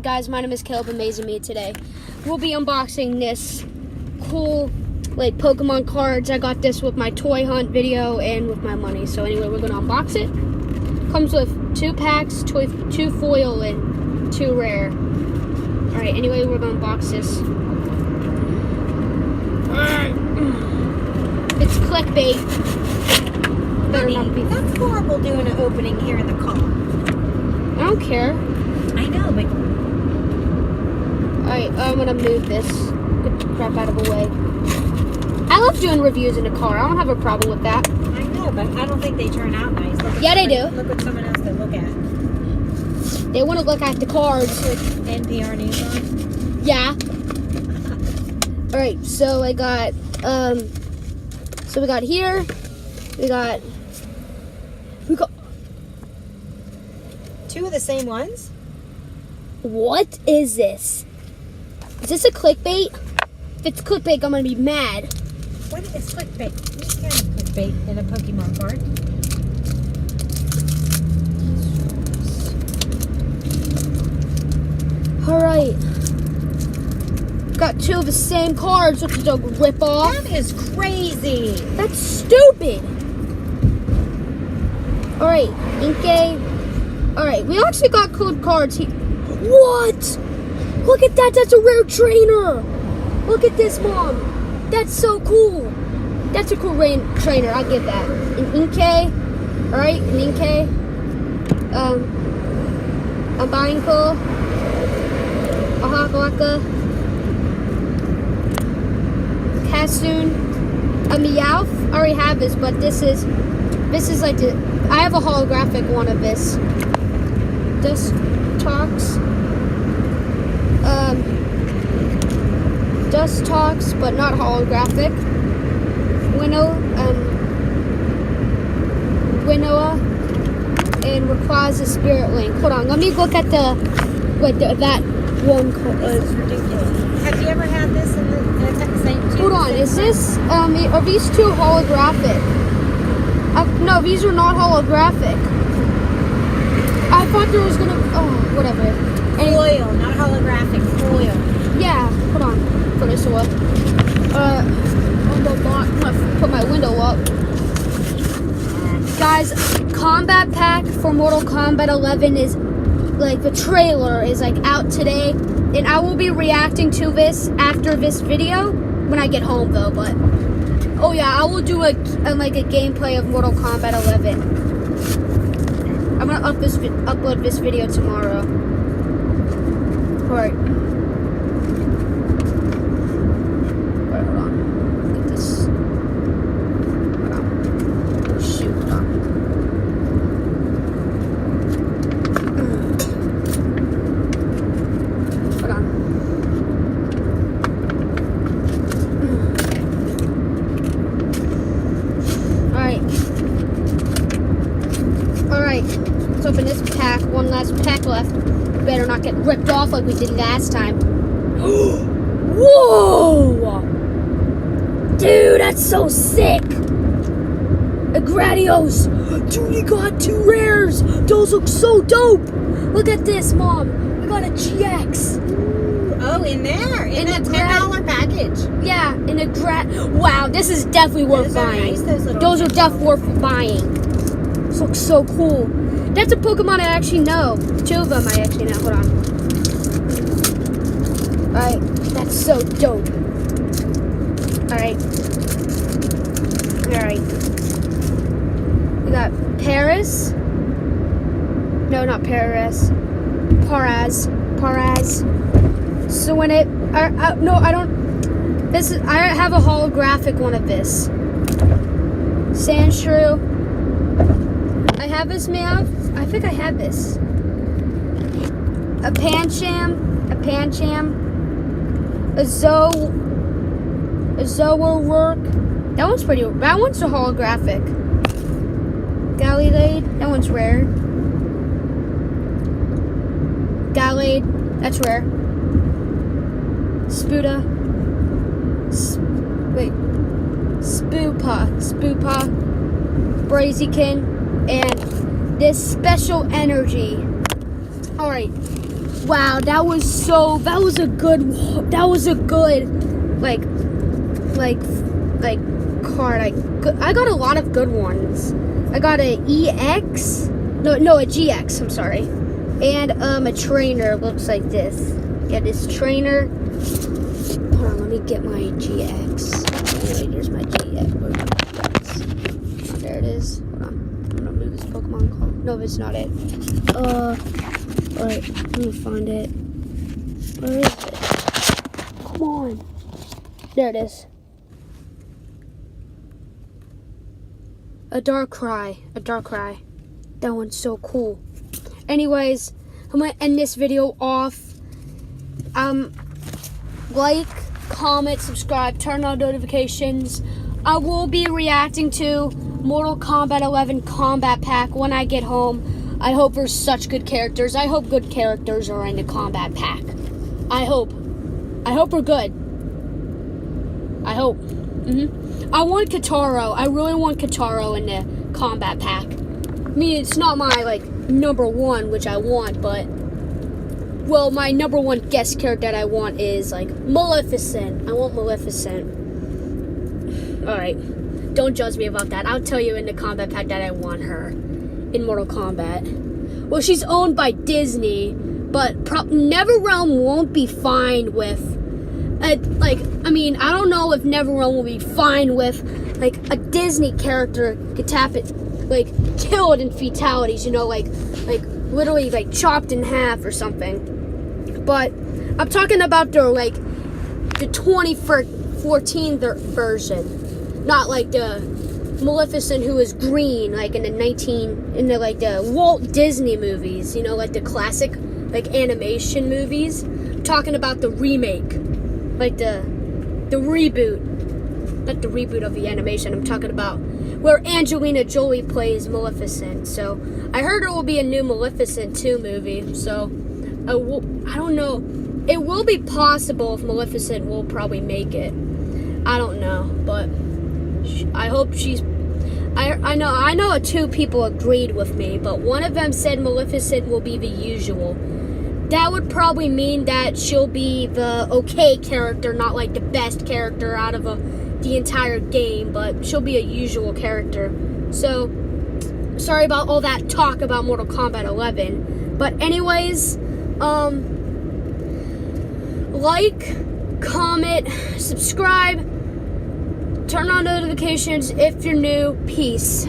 Alright guys, my name is Caleb Amazing Me. Today we'll be unboxing this cool like Pokemon cards. I got this with my toy hunt video and with my money. So anyway, we're gonna unbox it. Comes with 2 packs, 2 foil and 2 rare. Alright, anyway, we're gonna unbox this. It's clickbait. Honey, that's horrible doing an opening here in the car. I don't care. I know, but... Alright, I'm gonna move this. Get the crap out of the way. I love doing reviews in the car. I don't have a problem with that. I know, but I don't think they turn out nice. Yeah, they do. Look at someone else to look at. They want to look at the cards. With NPR news on? Yeah. Alright, so I got, so we got here. We got 2 of the same ones? What is this? Is this a clickbait? If it's clickbait, I'm gonna be mad. What is clickbait? What kind of clickbait in a Pokemon card? Alright. Got 2 of the same cards, which is a rip-off. That is crazy. That's stupid. Alright, Inkay. Alright, we actually got cool cards here. What? Look at that, that's a rare trainer. Look at this, Mom. That's so cool. That's a cool trainer, I'll give that. An Inkay. Alright, an Inkay. A Bianco. A Hakalaka. Cassoon. A Meowth. I already have this, but this is like the, I have a holographic one of this. Dust Talks, but not holographic. Winnow, and Rayquaza Spirit Link. Hold on, let me look at that one card. This is ridiculous. Have you ever had this in the same two? Hold on, is this, are these 2 holographic? No, these are not holographic. I thought there was gonna, oh, whatever. Foil, not holographic, foil. Yeah, hold on. Put this away. I'm gonna put my window up. Guys, Combat Pack for Mortal Kombat 11 is, like, the trailer is, like, out today. And I will be reacting to this after this video when I get home, though, but... Oh, yeah, I will do, like a gameplay of Mortal Kombat 11. I'm gonna upload this video tomorrow. Alright. Hold on. Get this. Hold on. Oh, shoot, hold on. Hold on. Alright. Let's open this pack. One last pack left. Better not get ripped off like we did last time. Whoa! Dude, that's so sick! A Gradios! Dude, you got 2 rares! Those look so dope! Look at this, Mom! We got a GX! Oh, in there! In a $10 package! Yeah, in a wow, this is definitely worth buying. Nice, those are definitely worth buying. This looks so cool. That's a Pokemon I actually know. 2 of them I actually know. Hold on. Alright, that's so dope. Alright. Alright. We got Paris. No, not Paris. Paraz. So when it... no, I don't... This is... I have a holographic one of this. Sandshrew. I have this Meowth. I think I have this. A Pancham. A Zoroark. That one's pretty. That one's a holographic. Gallade. That one's rare. Gallade. That's rare. Spoopa. Blaziken. And this special energy. Alright. Wow, that was a good card. I got a lot of good ones. I got a EX, a GX, I'm sorry. And a trainer looks like this. Get this trainer. Hold on, let me get my GX. Anyway, here's my GX. There it is. Hold on. I'm gonna move this Pokemon card. No, it's not it. Alright, let me find it. Where is it? Come on. There it is. A Darkrai. That one's so cool. Anyways, I'm gonna end this video off. Like, comment, subscribe, turn on notifications. I will be reacting to Mortal Kombat 11 Combat Pack when I get home. I hope there's such good characters. I hope good characters are in the Combat Pack. I hope we're good. I hope. I want Kataro. I really want Kataro in the Combat Pack. I mean, it's not my, number one, which I want, but... Well, my number one guest character that I want is, Maleficent. I want Maleficent. Alright. Don't judge me about that. I'll tell you in the Combat Pack that I want her in Mortal Kombat. Well, she's owned by Disney, but NetherRealm won't be fine with... I don't know if NetherRealm will be fine with, a Disney character killed in fatalities, literally, chopped in half or something. But I'm talking about the 2014 version, not the Maleficent who is green, in the Walt Disney movies, the classic, animation movies. I'm talking about the remake, the reboot. Not the reboot of the animation. I'm talking about where Angelina Jolie plays Maleficent. So I heard there will be a new Maleficent 2 movie. So I don't know. It will be possible if Maleficent will probably make it. I don't know, but I hope she's. I know two people agreed with me, but one of them said Maleficent will be the usual. That would probably mean that she'll be the okay character, not the best character out of the entire game, but she'll be a usual character. So, sorry about all that talk about Mortal Kombat 11. But anyways, like, comment, subscribe, turn on notifications if you're new. Peace.